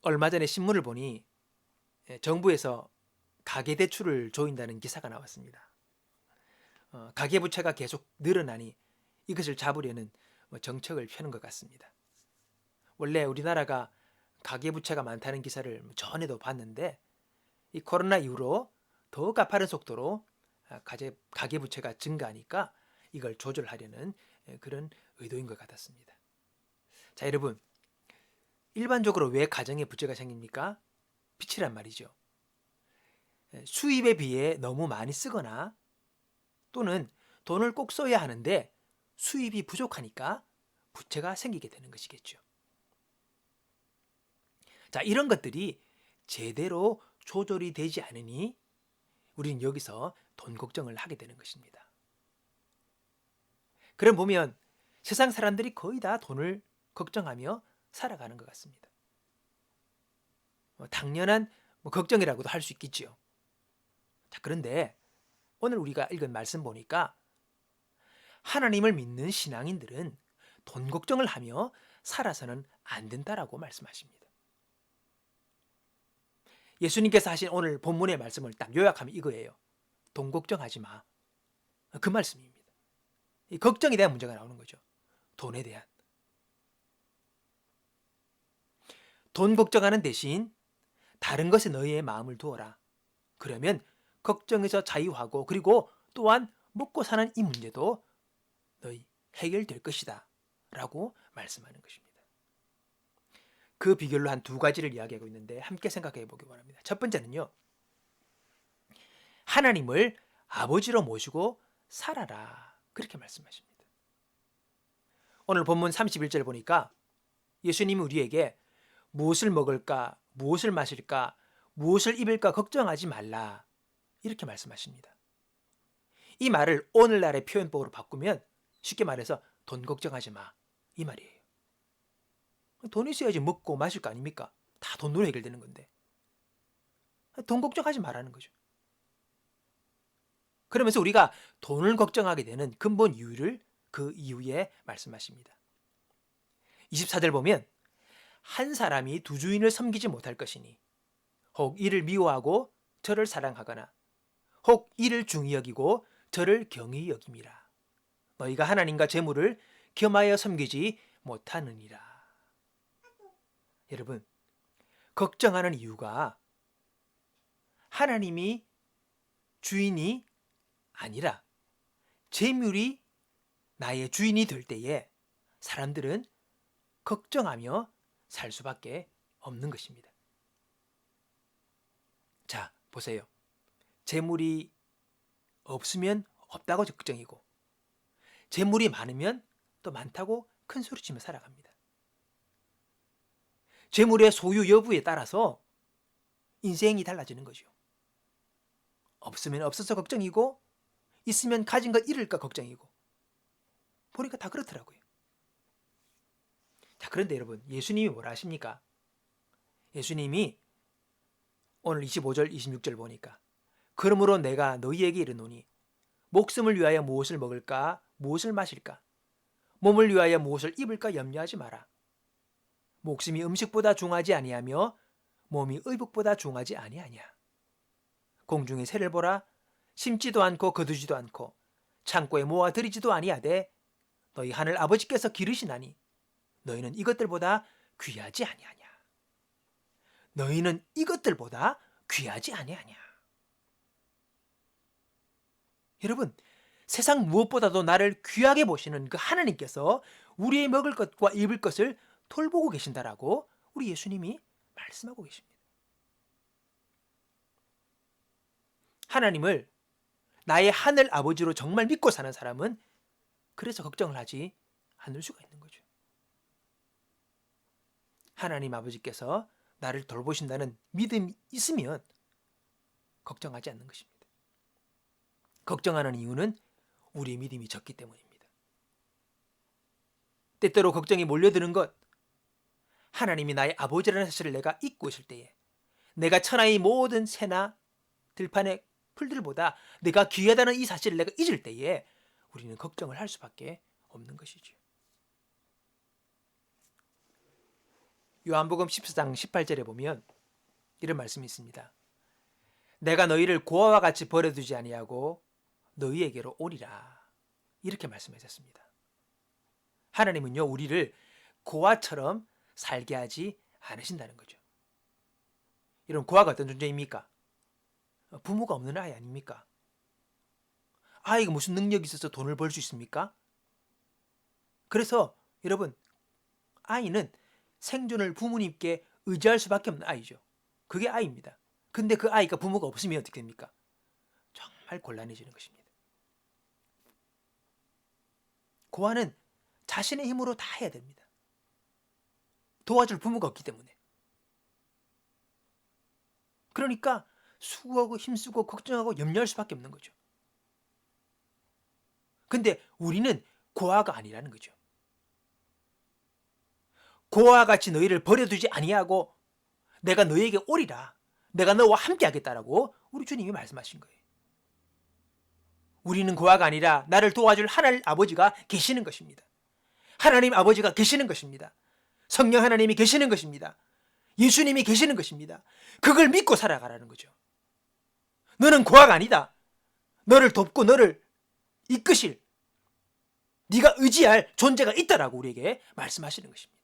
얼마 전에 신문을 보니 정부에서 가계대출을 조인다는 기사가 나왔습니다. 가계부채가 계속 늘어나니 이것을 잡으려는 정책을 펴는 것 같습니다. 원래 우리나라가 가계부채가 많다는 기사를 전에도 봤는데 이 코로나 이후로 더 가파른 속도로 가계부채가 증가하니까 이걸 조절하려는 그런 의도인 것 같았습니다. 자, 여러분, 일반적으로 왜 가정에 부채가 생깁니까? 빚이란 말이죠. 수입에 비해 너무 많이 쓰거나 또는 돈을 꼭 써야 하는데 수입이 부족하니까 부채가 생기게 되는 것이겠죠. 자, 이런 것들이 제대로 조절이 되지 않으니 우리는 여기서 돈 걱정을 하게 되는 것입니다. 그럼 보면 세상 사람들이 거의 다 돈을 걱정하며 살아가는 것 같습니다. 당연한 걱정이라고도 할 수 있겠지요. 자, 그런데 오늘 우리가 읽은 말씀 보니까 하나님을 믿는 신앙인들은 돈 걱정을 하며 살아서는 안 된다라고 말씀하십니다. 예수님께서 하신 오늘 본문의 말씀을 딱 요약하면 이거예요. 돈 걱정하지 마. 그 말씀입니다. 이 걱정에 대한 문제가 나오는 거죠. 돈에 대한. 돈 걱정하는 대신 다른 것에 너희의 마음을 두어라. 그러면 걱정에서 자유하고 그리고 또한 먹고 사는 이 문제도 너희 해결될 것이다 라고 말씀하는 것입니다. 그 비결로 한 두 가지를 이야기하고 있는데 함께 생각해 보기 바랍니다. 첫 번째는요. 하나님을 아버지로 모시고 살아라. 그렇게 말씀하십니다. 오늘 본문 31절 보니까 예수님이 우리에게 무엇을 먹을까, 무엇을 마실까, 무엇을 입을까 걱정하지 말라. 이렇게 말씀하십니다. 이 말을 오늘날의 표현법으로 바꾸면 쉽게 말해서 돈 걱정하지 마. 이 말이에요. 돈 있어야지 먹고 마실 거 아닙니까? 다 돈으로 해결되는 건데. 돈 걱정하지 말라는 거죠. 그러면서 우리가 돈을 걱정하게 되는 근본 이유를 그 이후에 말씀하십니다. 24절 보면 한 사람이 두 주인을 섬기지 못할 것이니 혹 이를 미워하고 저를 사랑하거나 혹 이를 중히 여기고 저를 경히 여김이라. 너희가 하나님과 재물을 겸하여 섬기지 못하느니라. 여러분, 걱정하는 이유가 하나님이 주인이 아니라 재물이 나의 주인이 될 때에 사람들은 걱정하며 살 수밖에 없는 것입니다. 자, 보세요. 재물이 없으면 없다고 걱정이고 재물이 많으면 또 많다고 큰 소리치며 살아갑니다. 재물의 소유 여부에 따라서 인생이 달라지는 거죠. 없으면 없어서 걱정이고 있으면 가진 것 잃을까 걱정이고 보니까 다 그렇더라고요. 자, 그런데 여러분, 예수님이 뭐라 하십니까? 예수님이 오늘 25절, 26절 보니까 그러므로 내가 너희에게 이르노니 목숨을 위하여 무엇을 먹을까, 무엇을 마실까, 몸을 위하여 무엇을 입을까 염려하지 마라. 목숨이 음식보다 중하지 아니하며 몸이 의복보다 중하지 아니하냐. 공중의 새를 보라. 심지도 않고 거두지도 않고 창고에 모아 들이지도 아니하되 너희 하늘 아버지께서 기르시나니 너희는 이것들보다 귀하지 아니하냐. 너희는 이것들보다 귀하지 아니하냐. 여러분, 세상 무엇보다도 나를 귀하게 보시는 그 하나님께서 우리의 먹을 것과 입을 것을 돌보고 계신다라고 우리 예수님이 말씀하고 계십니다. 하나님을 나의 하늘 아버지로 정말 믿고 사는 사람은 그래서 걱정을 하지 않을 수가 있는 거죠. 하나님 아버지께서 나를 돌보신다는 믿음이 있으면 걱정하지 않는 것입니다. 걱정하는 이유는 우리의 믿음이 적기 때문입니다. 때때로 걱정이 몰려드는 것, 하나님이 나의 아버지라는 사실을 내가 잊고 있을 때에 내가 천하의 모든 새나 들판의 풀들보다 내가 귀하다는 이 사실을 내가 잊을 때에 우리는 걱정을 할 수밖에 없는 것이죠. 요한복음 14장 18절에 보면 이런 말씀이 있습니다. 내가 너희를 고아와 같이 버려두지 아니하고 너희에게로 오리라. 이렇게 말씀하셨습니다. 하나님은요, 우리를 고아처럼 살게 하지 않으신다는 거죠. 여러분, 고아가 어떤 존재입니까? 부모가 없는 아이 아닙니까? 아이가 무슨 능력이 있어서 돈을 벌 수 있습니까? 그래서 여러분, 아이는 생존을 부모님께 의지할 수밖에 없는 아이죠. 그게 아이입니다. 근데 그 아이가 부모가 없으면 어떻게 됩니까? 정말 곤란해지는 것입니다. 고아는 자신의 힘으로 다 해야 됩니다. 도와줄 부모가 없기 때문에. 그러니까 수고하고 힘쓰고 걱정하고 염려할 수밖에 없는 거죠. 근데 우리는 고아가 아니라는 거죠. 고아와 같이 너희를 버려두지 아니하고 내가 너희에게 오리라. 내가 너와 함께 하겠다라고 우리 주님이 말씀하신 거예요. 우리는 고아가 아니라 나를 도와줄 하나님 아버지가 계시는 것입니다. 하나님 아버지가 계시는 것입니다. 성령 하나님이 계시는 것입니다. 예수님이 계시는 것입니다. 그걸 믿고 살아가라는 거죠. 너는 고아가 아니다. 너를 돕고 너를 이끄실, 네가 의지할 존재가 있다라고 우리에게 말씀하시는 것입니다.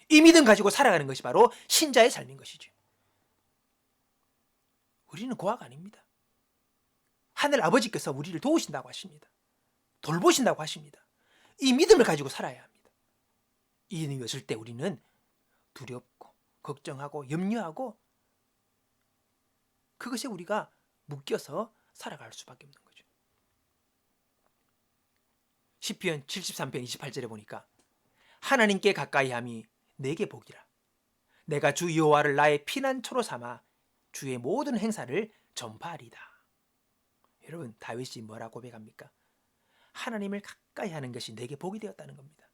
이 믿음 가지고 살아가는 것이 바로 신자의 삶인 것이죠. 우리는 고아가 아닙니다. 하늘 아버지께서 우리를 도우신다고 하십니다. 돌보신다고 하십니다. 이 믿음을 가지고 살아야 합니다. 이 믿음이 없을 때 우리는 두렵고 걱정하고 염려하고 그것에 우리가 묶여서 살아갈 수밖에 없는 거죠. 시편 73편 28절에 보니까 하나님께 가까이함이 내게 복이라. 내가 주 여호와를 나의 피난처로 삼아 주의 모든 행사를 전파하리다. 여러분, 다윗이 뭐라고 고백합니까? 하나님을 가까이 하는 것이 내게 복이 되었다는 겁니다.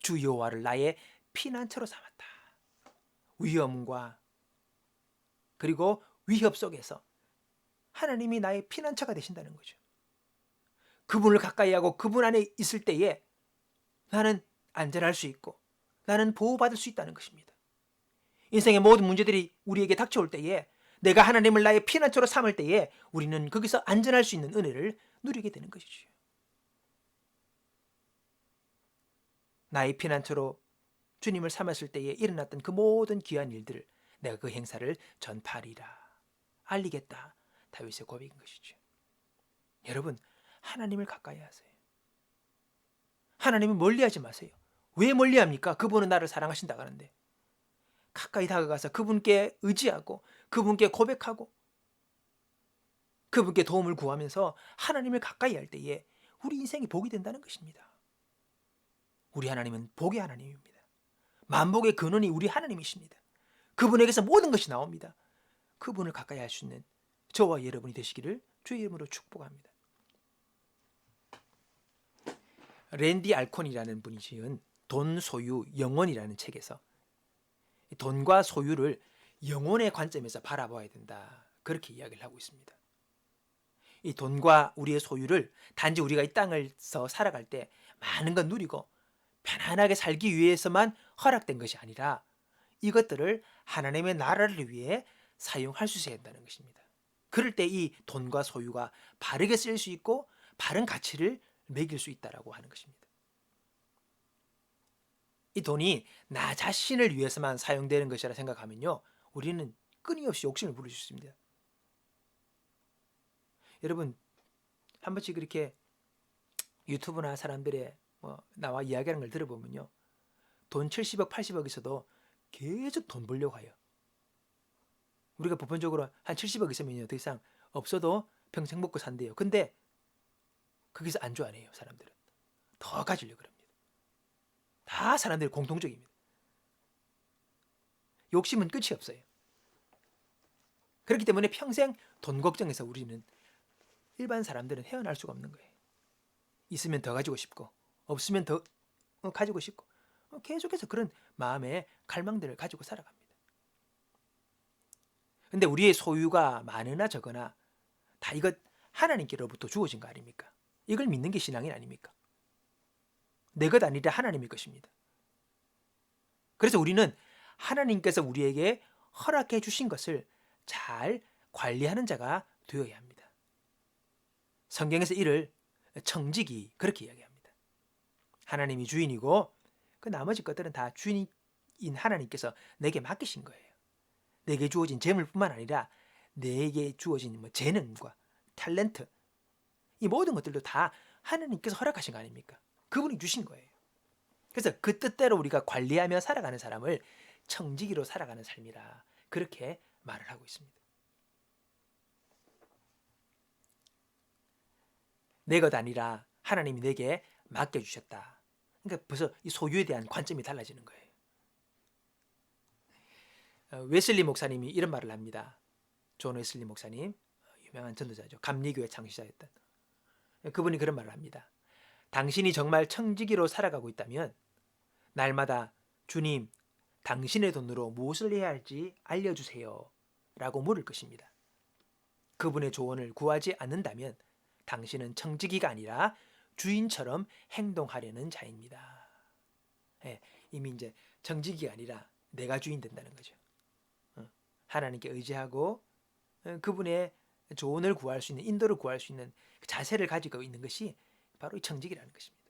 주 여호와를 나의 피난처로 삼았다. 위험과 그리고 위협 속에서 하나님이 나의 피난처가 되신다는 거죠. 그분을 가까이 하고 그분 안에 있을 때에 나는 안전할 수 있고 나는 보호받을 수 있다는 것입니다. 인생의 모든 문제들이 우리에게 닥쳐올 때에 내가 하나님을 나의 피난처로 삼을 때에 우리는 거기서 안전할 수 있는 은혜를 누리게 되는 것이죠. 나의 피난처로 주님을 삼았을 때에 일어났던 그 모든 귀한 일들을 내가 그 행사를 전파하리라. 알리겠다. 다윗의 고백인 것이죠. 여러분, 하나님을 가까이 하세요. 하나님을 멀리하지 마세요. 왜 멀리합니까? 그분은 나를 사랑하신다고 하는데. 가까이 다가가서 그분께 의지하고 그분께 고백하고 그분께 도움을 구하면서 하나님을 가까이 할 때에 우리 인생이 복이 된다는 것입니다. 우리 하나님은 복의 하나님입니다. 만복의 근원이 우리 하나님이십니다. 그분에게서 모든 것이 나옵니다. 그분을 가까이 할 수 있는 저와 여러분이 되시기를 주의 이름으로 축복합니다. 랜디 알콘이라는 분이 지은 돈, 소유, 영혼이라는 책에서 돈과 소유를 영혼의 관점에서 바라봐야 된다. 그렇게 이야기를 하고 있습니다. 이 돈과 우리의 소유를 단지 우리가 이 땅에서 살아갈 때 많은 건 누리고 편안하게 살기 위해서만 허락된 것이 아니라 이것들을 하나님의 나라를 위해 사용할 수 있어야 한다는 것입니다. 그럴 때 이 돈과 소유가 바르게 쓰일 수 있고 바른 가치를 매길 수 있다라고 하는 것입니다. 이 돈이 나 자신을 위해서만 사용되는 것이라 생각하면요, 우리는 끊임없이 욕심을 부릴 수 있습니다. 여러분, 한 번씩 그렇게 유튜브나 사람들의 나와 이야기하는 걸 들어보면요, 돈 70억, 80억 있어도 계속 돈 벌려고 해요. 우리가 보편적으로 한 70억 있으면 더 이상 없어도 평생 먹고 산대요. 근데 거기서 안주 안 해요. 사람들은 더 가지려고 합니다. 다 사람들이 공통적입니다. 욕심은 끝이 없어요. 그렇기 때문에 평생 돈 걱정해서 우리는 일반 사람들은 헤어날 수가 없는 거예요. 있으면 더 가지고 싶고 없으면 더 가지고 싶고 계속해서 그런 마음의 갈망들을 가지고 살아갑니다. 근데 우리의 소유가 많으나 적으나 다 이것 하나님께로부터 주어진 거 아닙니까? 이걸 믿는 게 신앙이 아닙니까? 내 것 아니라 하나님의 것입니다. 그래서 우리는 하나님께서 우리에게 허락해 주신 것을 잘 관리하는 자가 되어야 합니다. 성경에서 이를 청지기 그렇게 이야기합니다. 하나님이 주인이고 그 나머지 것들은 다 주인인 하나님께서 내게 맡기신 거예요. 내게 주어진 재물뿐만 아니라 내게 주어진 재능과 탤런트, 이 모든 것들도 다 하나님께서 허락하신 거 아닙니까? 그분이 주신 거예요. 그래서 그 뜻대로 우리가 관리하며 살아가는 사람을 청지기로 살아가는 삶이라 그렇게 말을 하고 있습니다. 내 것 아니라 하나님이 내게 맡겨주셨다. 그러니까 벌써 이 소유에 대한 관점이 달라지는 거예요. 웨슬리 목사님이 이런 말을 합니다. 존 웨슬리 목사님, 유명한 전도자죠. 감리교회 창시자였던. 그분이 그런 말을 합니다. 당신이 정말 청지기로 살아가고 있다면 날마다 주님, 당신의 돈으로 무엇을 해야 할지 알려주세요 라고 물을 것입니다. 그분의 조언을 구하지 않는다면 당신은 청지기가 아니라 주인처럼 행동하려는 자입니다. 예, 이미 이제 청지기가 아니라 내가 주인 된다는 거죠. 하나님께 의지하고 그분의 조언을 구할 수 있는, 인도를 구할 수 있는 그 자세를 가지고 있는 것이 바로 이 청지기라는 것입니다.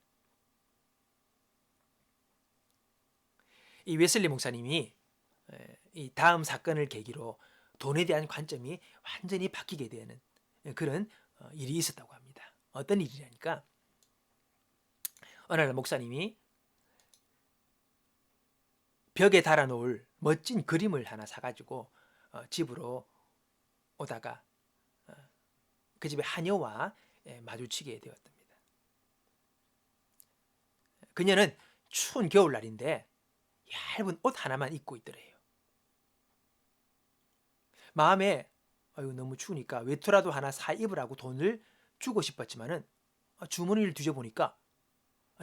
이 웨슬리 목사님이 이 다음 사건을 계기로 돈에 대한 관점이 완전히 바뀌게 되는 그런 일이 있었다고 합니다. 어떤 일이냐니까 어느 날 목사님이 벽에 달아놓을 멋진 그림을 하나 사가지고 집으로 오다가 그 집에 하녀와 마주치게 되었답니다. 그녀는 추운 겨울날인데 얇은 옷 하나만 입고 있더래요. 마음에 너무 추우니까 외투라도 하나 사 입으라고 돈을 주고 싶었지만은 주머니를 뒤져보니까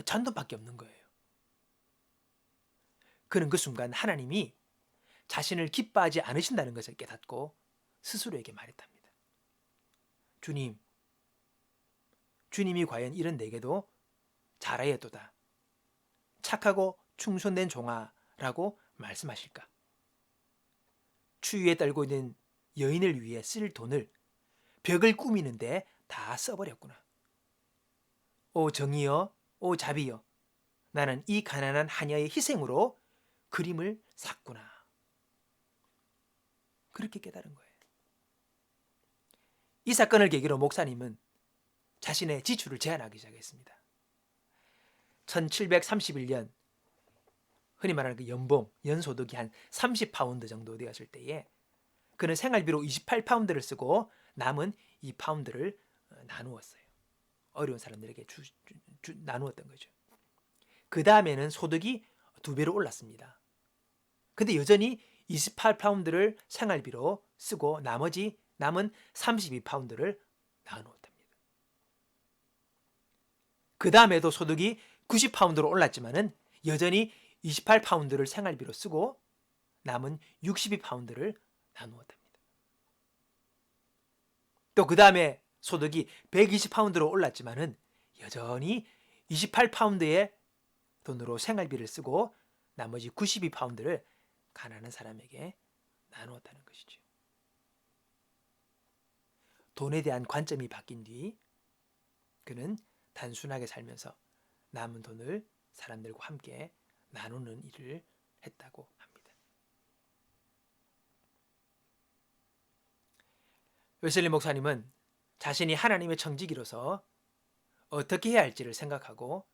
잔돈밖에 없는 거예요. 그는 그 순간 하나님이 자신을 기뻐하지 않으신다는 것을 깨닫고 스스로에게 말했답니다. 주님이 과연 이런 내게도 잘하였도다. 착하고 충성된 종아라고 말씀하실까? 추위에 떨고 있는 여인을 위해 쓸 돈을 벽을 꾸미는데 다 써버렸구나. 오 정이여, 오 자비여, 나는 이 가난한 하녀의 희생으로 그림을 샀구나. 그렇게 깨달은 거예요. 이 사건을 계기로 목사님은 자신의 지출을 제한하기 시작했습니다. 1731년 흔히 말하는 그 연소득이 한 30파운드 정도 되었을 때에 그는 생활비로 28파운드를 쓰고 남은 2파운드를 나누었어요. 어려운 사람들에게 나누었던 거죠. 그 다음에는 소득이 2배로 올랐습니다. 근데 여전히 28파운드를 생활비로 쓰고 나머지 남은 32파운드를 나누었답니다. 그 다음에도 소득이 90파운드로 올랐지만은 여전히 28파운드를 생활비로 쓰고 남은 62파운드를 나누었답니다. 또 그 다음에 소득이 120파운드로 올랐지만은 여전히 28파운드의 돈으로 생활비를 쓰고 나머지 92파운드를 가난한 사람에게 나누었다는 것이죠. 돈에 대한 관점이 바뀐 뒤 그는 단순하게 살면서 남은 돈을 사람들과 함께 나누는 일을 했다고 합니다. 웨슬리 목사님은 자신이 하나님의 청지기로서 어떻게 해야 할지를 생각하고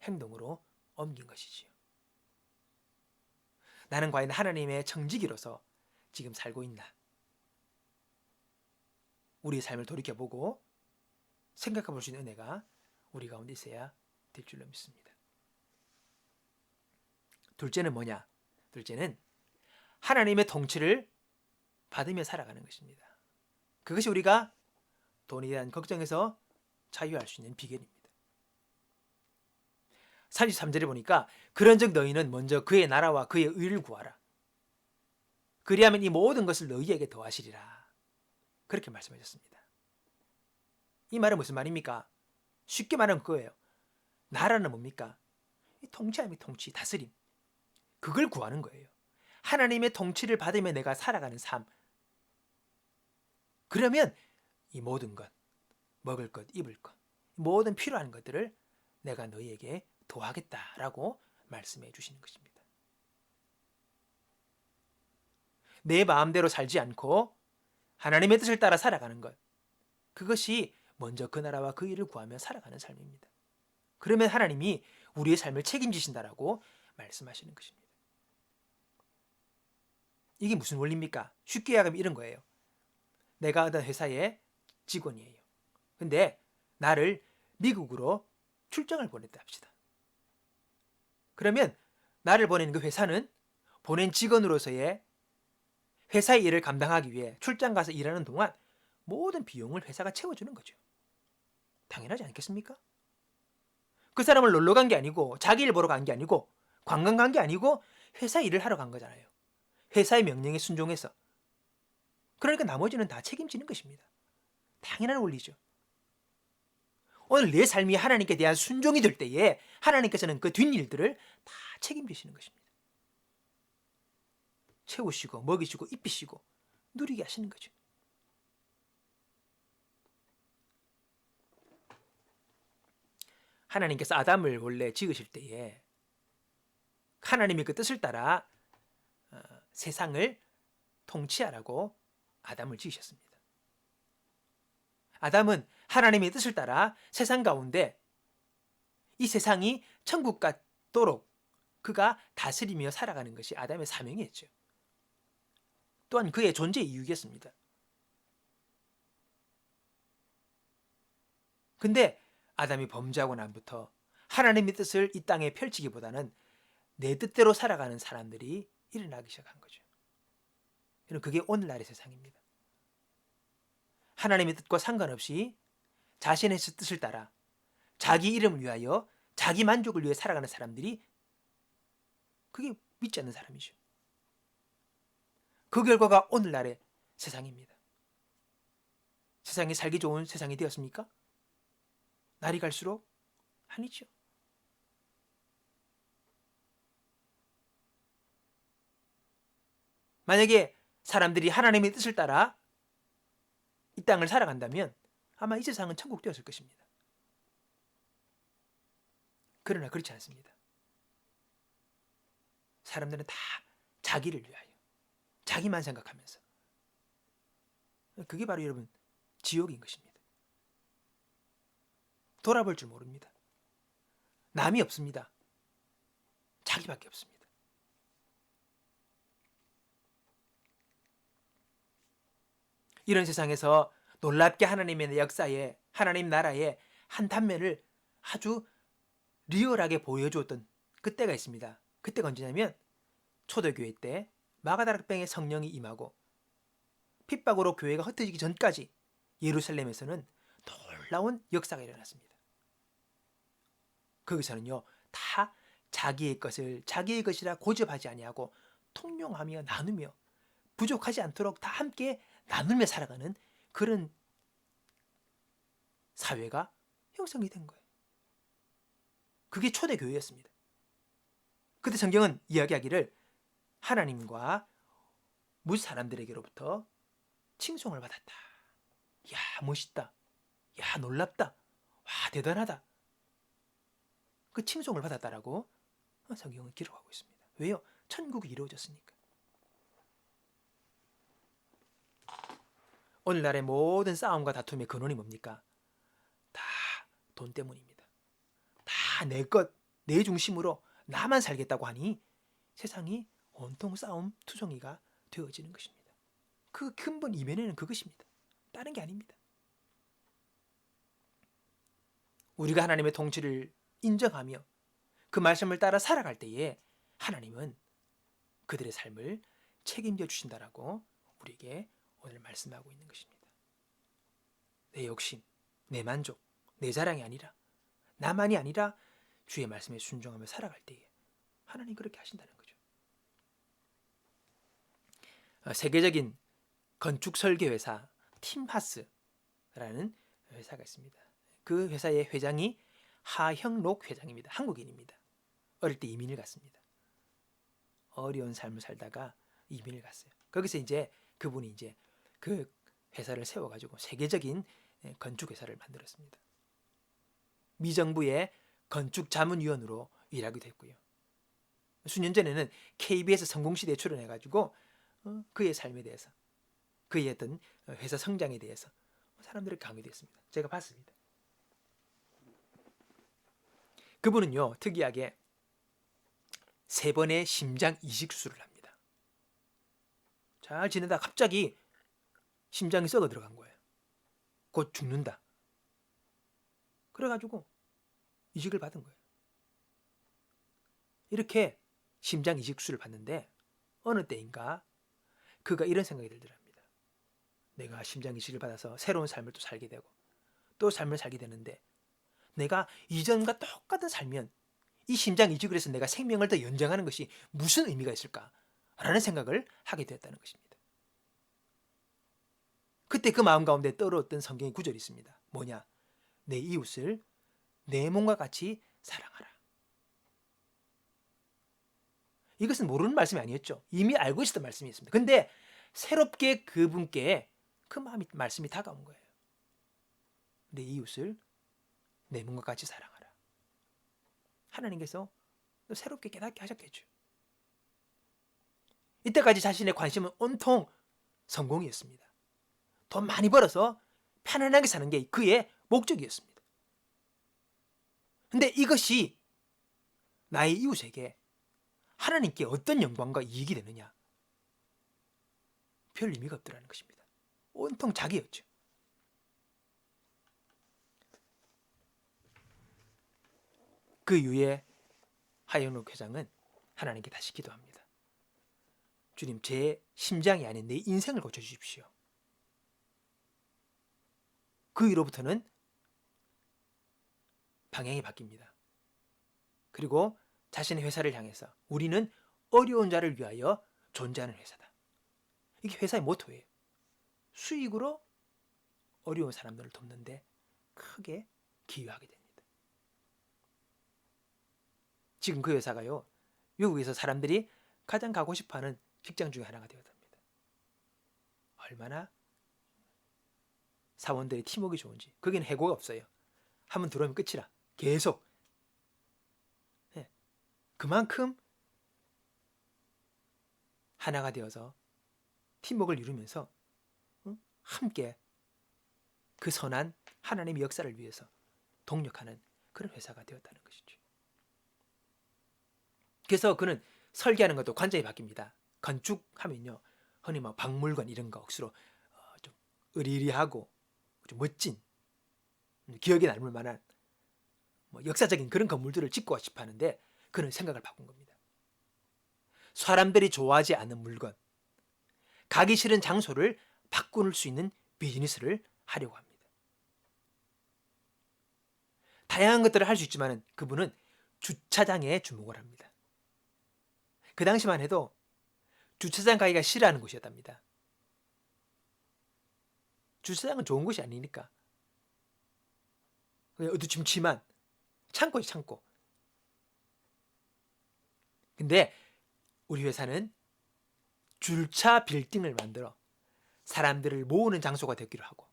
행동으로 옮긴 것이지요. 나는 과연 하나님의 청지기로서 지금 살고 있나? 우리의 삶을 돌이켜보고 생각해 볼 수 있는 은혜가 우리 가운데 있어야 될 줄로 믿습니다. 둘째는 뭐냐? 둘째는 하나님의 통치를 받으며 살아가는 것입니다. 그것이 우리가 돈에 대한 걱정에서 자유할 수 있는 비결입니다. 33절에 보니까 그런즉 너희는 먼저 그의 나라와 그의 의를 구하라. 그리하면 이 모든 것을 너희에게 더하시리라. 그렇게 말씀하셨습니다. 이 말은 무슨 말입니까? 쉽게 말하면 그거예요. 나라는 뭡니까? 통치함이 통치, 다스림. 그걸 구하는 거예요. 하나님의 통치를 받으며 내가 살아가는 삶. 그러면 이 모든 것, 먹을 것, 입을 것, 모든 필요한 것들을 내가 너희에게 도하겠다라고 말씀해 주시는 것입니다. 내 마음대로 살지 않고 하나님의 뜻을 따라 살아가는 것. 그것이 먼저 그 나라와 그 일을 구하며 살아가는 삶입니다. 그러면 하나님이 우리의 삶을 책임지신다라고 말씀하시는 것입니다. 이게 무슨 원리입니까? 쉽게 이야기하면 이런 거예요. 내가 어떤 회사의 직원이에요. 근데 나를 미국으로 출장을 보냈다 합시다. 그러면 나를 보낸 그 회사는 보낸 직원으로서의 회사의 일을 감당하기 위해 출장 가서 일하는 동안 모든 비용을 회사가 채워주는 거죠. 당연하지 않겠습니까? 그 사람을 놀러 간 게 아니고 자기 일 보러 간 게 아니고 관광 간 게 아니고 회사 일을 하러 간 거잖아요. 회사의 명령에 순종해서. 그러니까 나머지는 다 책임지는 것입니다. 당연한 원리죠. 오늘 내 삶이 하나님께 대한 순종이 될 때에 하나님께서는 그 뒷일들을 다 책임지시는 것입니다. 채우시고 먹이시고 입히시고 누리게 하시는 거죠. 하나님께서 아담을 원래 지으실 때에 하나님의 그 뜻을 따라 세상을 통치하라고 아담을 지으셨습니다. 아담은 하나님의 뜻을 따라 세상 가운데 이 세상이 천국 같도록 그가 다스리며 살아가는 것이 아담의 사명이었죠. 또한 그의 존재 이유였습니다. 근데 아담이 범죄하고 난부터 하나님의 뜻을 이 땅에 펼치기보다는 내 뜻대로 살아가는 사람들이 일어나기 시작한 거죠. 그게 오늘날의 세상입니다. 하나님의 뜻과 상관없이 자신의 뜻을 따라 자기 이름을 위하여 자기 만족을 위해 살아가는 사람들이 그게 믿지 않는 사람이죠. 그 결과가 오늘날의 세상입니다. 세상이 살기 좋은 세상이 되었습니까? 날이 갈수록 아니죠. 만약에 사람들이 하나님의 뜻을 따라 이 땅을 살아간다면 아마 이 세상은 천국 되었을 것입니다. 그러나 그렇지 않습니다. 사람들은 다 자기를 위하여 자기만 생각하면서 그게 바로 여러분 지옥인 것입니다. 돌아볼 줄 모릅니다. 남이 없습니다. 자기밖에 없습니다. 이런 세상에서 놀랍게 하나님의 역사에 하나님 나라의 한 단면을 아주 리얼하게 보여주었던 그때가 있습니다. 그때가 언제냐면 초대교회 때 마가다락방에 성령이 임하고 핍박으로 교회가 흩어지기 전까지 예루살렘에서는 놀라운 역사가 일어났습니다. 거기서는요 다 자기의 것을 자기의 것이라 고집하지 아니하고 통용하며 나누며 부족하지 않도록 다 함께 나누며 살아가는 그런 사회가 형성이 된 거예요. 그게 초대교회였습니다. 그때 성경은 이야기하기를 하나님과 무리 사람들에게로부터 칭송을 받았다. 야 멋있다. 야 놀랍다. 와 대단하다. 그 칭송을 받았다라고 성경은 기록하고 있습니다. 왜요? 천국이 이루어졌으니까. 오늘날의 모든 싸움과 다툼의 근원이 뭡니까? 다 돈 때문입니다. 다 내 것, 내 중심으로 나만 살겠다고 하니 세상이 온통 싸움, 투성이가 되어지는 것입니다. 그 근본 이면에는 그것입니다. 다른 게 아닙니다. 우리가 하나님의 통치를 인정하며 그 말씀을 따라 살아갈 때에 하나님은 그들의 삶을 책임져 주신다라고 우리에게 오늘 말씀하고 있는 것입니다. 내 욕심, 내 만족, 내 자랑이 아니라 나만이 아니라 주의 말씀에 순종하며 살아갈 때에 하나님 그렇게 하신다는 거죠. 세계적인 건축 설계 회사 팀하스라는 회사가 있습니다. 그 회사의 회장이 하형록 회장입니다. 한국인입니다. 어릴 때 이민을 갔습니다. 어려운 삶을 살다가 이민을 갔어요. 거기서 이제 그분이 이제 그 회사를 세워가지고 세계적인 건축 회사를 만들었습니다. 미정부의 건축 자문위원으로 일하기도 했고요. 수년 전에는 KBS 성공시대에 출연해가지고 그의 삶에 대해서, 그의 어떤 회사 성장에 대해서 사람들이 강의도 했습니다. 제가 봤습니다. 그분은요, 특이하게 3번의 심장 이식 수술을 합니다. 잘 지내다 갑자기 심장이 썩어 들어간 거예요. 곧 죽는다. 그래가지고 이식을 받은 거예요. 이렇게 심장 이식 수술을 받는데 어느 때인가 그가 이런 생각이 들더랍니다. 내가 심장 이식을 받아서 새로운 삶을 또 살게 되고 또 삶을 살게 되는데 내가 이전과 똑같은 살면 이 심장 이식을 해서 내가 생명을 더 연장하는 것이 무슨 의미가 있을까라는 생각을 하게 되었다는 것입니다. 그때 그 마음 가운데 떠오르던 성경의 구절이 있습니다. 뭐냐? 내 이웃을 내 몸과 같이 사랑하라. 이것은 모르는 말씀이 아니었죠. 이미 알고 있었던 말씀이었습니다. 근데 새롭게 그분께 그 말씀이 다가온 거예요. 내 이웃을 내 몸과 같이 사랑하라. 하나님께서 새롭게 깨닫게 하셨겠죠. 이때까지 자신의 관심은 온통 성공이었습니다. 돈 많이 벌어서 편안하게 사는 게 그의 목적이었습니다. 근데 이것이 나의 이웃에게 하나님께 어떤 영광과 이익이 되느냐? 별 의미가 없더라는 것입니다. 온통 자기였죠. 그 이후에 하영록 회장은 하나님께 다시 기도합니다. 주님, 제 심장이 아닌 내 인생을 고쳐주십시오. 그 이후로부터는 방향이 바뀝니다. 그리고 자신의 회사를 향해서 우리는 어려운 자를 위하여 존재하는 회사다. 이게 회사의 모토예요. 수익으로 어려운 사람들을 돕는데 크게 기여하게 됩니다. 지금 그 회사가요, 미국에서 사람들이 가장 가고 싶어하는 직장 중에 하나가 되었답니다. 얼마나 사원들의 팀워크가 좋은지. 거기는 해고가 없어요. 한번 들어오면 끝이라. 계속. 네. 그만큼 하나가 되어서 팀워크를 이루면서 함께 그 선한 하나님의 역사를 위해서 동력하는 그런 회사가 되었다는 것이죠. 그래서 그는 설계하는 것도 관점이 바뀝니다. 건축하면요, 흔히 뭐 박물관 이런 거 억수로 좀 의리의리하고 좀 멋진, 기억에 남을 만한 뭐 역사적인 그런 건물들을 짓고 싶어 하는데 그는 생각을 바꾼 겁니다. 사람들이 좋아하지 않는 물건, 가기 싫은 장소를 바꿀 수 있는 비즈니스를 하려고 합니다. 다양한 것들을 할 수 있지만 그분은 주차장에 주목을 합니다. 그 당시만 해도 주차장 가기가 싫어하는 곳이었답니다. 주차장은 좋은 곳이 아니니까. 어두침침한 창고지, 창고. 근데 우리 회사는 주차 빌딩을 만들어 사람들을 모으는 장소가 되기로 하고,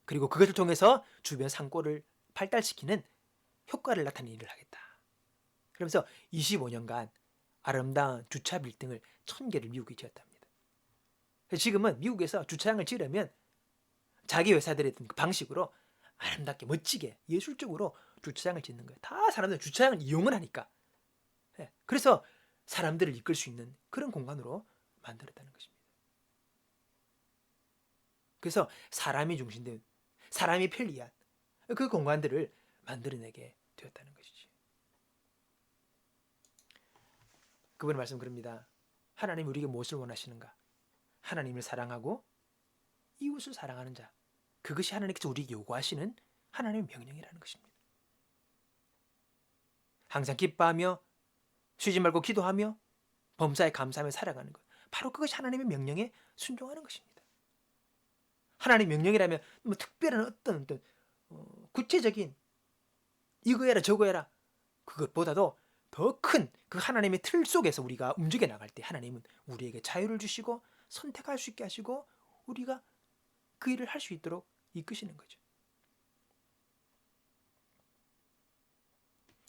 그리고 그것을 통해서 주변 상권을 발달시키는 효과를 나타내는 일을 하겠다. 그러면서 25년간 아름다운 주차 빌딩을 1000개를 미국에 지었답니다. 지금은 미국에서 주차장을 지으려면 자기 회사들의 그 방식으로 아름답게 멋지게 예술적으로 주차장을 짓는 거예요. 다 사람들은 주차장을 이용을 하니까. 그래서 사람들을 이끌 수 있는 그런 공간으로 만들었다는 것입니다. 그래서 사람이 중심된, 사람이 편리한 그 공간들을 만들어내게 되었다는 것이지. 그분의 말씀 그럽니다. 하나님 우리에게 무엇을 원하시는가? 하나님을 사랑하고 이웃을 사랑하는 자. 그것이 하나님께서 우리에게 요구하시는 하나님의 명령이라는 것입니다. 항상 기뻐하며 쉬지 말고 기도하며 범사에 감사하며 살아가는 것. 바로 그것이 하나님의 명령에 순종하는 것입니다. 하나님의 명령이라면 뭐 특별한 어떤 구체적인 이거 해라 저거 해라 그것보다도 더 큰 그 하나님의 틀 속에서 우리가 움직여 나갈 때 하나님은 우리에게 자유를 주시고 선택할 수 있게 하시고 우리가 그 일을 할 수 있도록 이끄시는 거죠.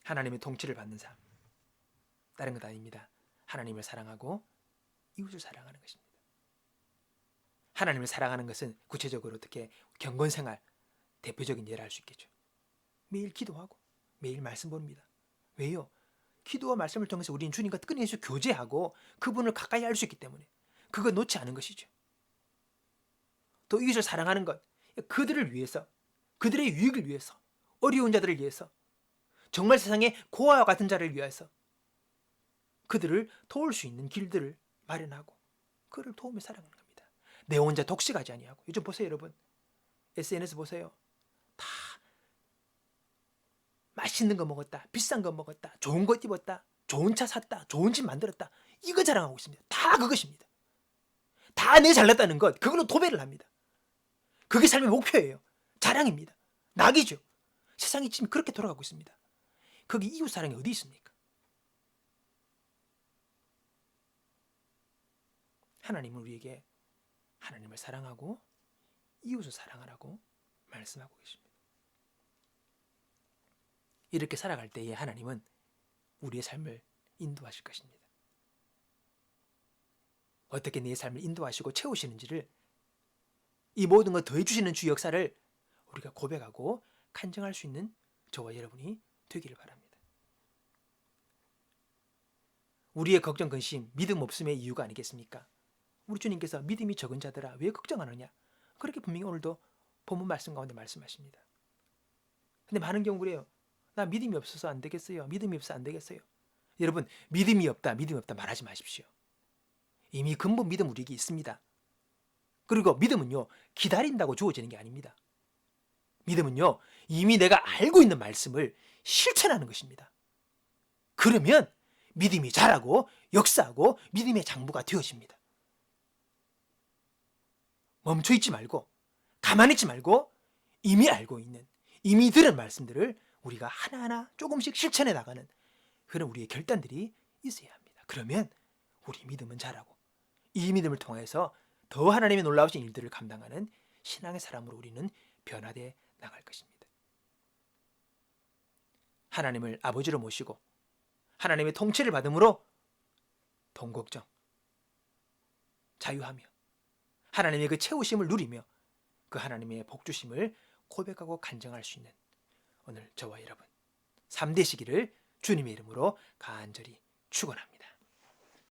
하나님의 통치를 받는 삶, 다른 것 아닙니다. 하나님을 사랑하고 이웃을 사랑하는 것입니다. 하나님을 사랑하는 것은 구체적으로 어떻게 경건생활 대표적인 예를 할 수 있겠죠. 매일 기도하고 매일 말씀 봅니다. 왜요? 기도와 말씀을 통해서 우리는 주님과 끊임없이 교제하고 그분을 가까이 할 수 있기 때문에 그거 놓지 않은 것이죠. 또 이웃을 사랑하는 것, 그들을 위해서, 그들의 유익을 위해서, 어려운 자들을 위해서, 정말 세상에 고아와 같은 자를 위해서 그들을 도울 수 있는 길들을 마련하고 그를 도우며 살아가는 겁니다. 내 혼자 독식하지 아니하고. 요즘 보세요, 여러분. SNS 보세요. 다 맛있는 거 먹었다, 비싼 거 먹었다, 좋은 거 입었다, 좋은 차 샀다, 좋은 집 만들었다. 이거 자랑하고 있습니다. 다 그것입니다. 다 내 잘났다는 것, 그걸로 도배를 합니다. 그게 삶의 목표예요. 자랑입니다. 낙이죠. 세상이 지금 그렇게 돌아가고 있습니다. 거기 이웃 사랑이 어디 있습니까? 하나님은 우리에게 하나님을 사랑하고 이웃을 사랑하라고 말씀하고 계십니다. 이렇게 살아갈 때에 하나님은 우리의 삶을 인도하실 것입니다. 어떻게 내 삶을 인도하시고 채우시는지를, 이 모든 걸 더해주시는 주 역사를 우리가 고백하고 간증할 수 있는 저와 여러분이 되기를 바랍니다. 우리의 걱정, 근심, 믿음 없음의 이유가 아니겠습니까? 우리 주님께서 믿음이 적은 자들아 왜 걱정하느냐, 그렇게 분명히 오늘도 본문 말씀 가운데 말씀하십니다. 근데 많은 경우 그래요. 나 믿음이 없어서 안 되겠어요. 믿음이 없어서 안 되겠어요. 여러분, 믿음이 없다 말하지 마십시오. 이미 근본 믿음 우리에게 있습니다. 그리고 믿음은요, 기다린다고 주어지는 게 아닙니다. 믿음은요, 이미 내가 알고 있는 말씀을 실천하는 것입니다. 그러면 믿음이 자라고 역사하고 믿음의 장부가 되어집니다. 멈춰있지 말고, 가만히 있지 말고, 이미 알고 있는, 이미 들은 말씀들을 우리가 하나하나 조금씩 실천해 나가는 그런 우리의 결단들이 있어야 합니다. 그러면 우리 믿음은 자라고, 이 믿음을 통해서 더 하나님의 놀라우신 일들을 감당하는 신앙의 사람으로 우리는 변화되어 나갈 것입니다. 하나님을 아버지로 모시고 하나님의 통치를 받음으로 돈 걱정, 자유하며 하나님의 그 채우심을 누리며 그 하나님의 복주심을 고백하고 간증할 수 있는 오늘 저와 여러분 3대 시기를 주님의 이름으로 간절히 축원합니다.